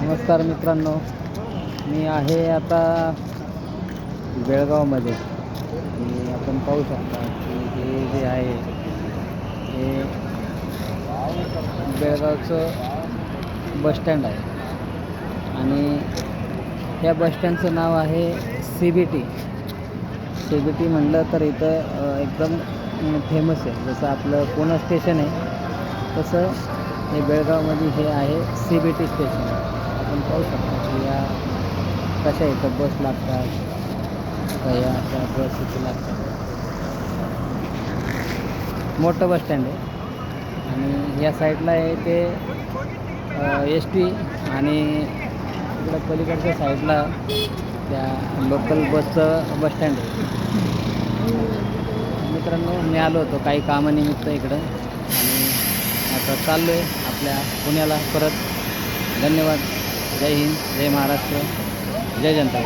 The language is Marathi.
नमस्कार मित्रांनो, मी आहे आता बेळगावमध्ये आणि आपण पाहू शकता की हे जे आहे हे बेळगावचं बस स्टँड आहे आणि या बस स्टँडचं नाव आहे CBT. CBT म्हटलं तर इथं एकदम फेमस आहे. जसं आपलं पुणे स्टेशन आहे तसं हे बेळगावमध्ये हे आहे CBT स्टेशन. आपण पाहू शकतो की या कशा इथं बस लागतात, या अशा बस इथे लागतात. मोठं बस स्टँड आहे आणि या साईडला आहे ते ST आणि इकडं पलीकडच्या साईडला त्या लोकल बसचं बस स्टँड आहे. मित्रांनो, मी आलो होतो काही कामानिमित्त इकडं आणि आता चाललो आहे आपल्या पुण्याला परत. धन्यवाद. जय हिंद, जय महाराष्ट्र, जय जनता.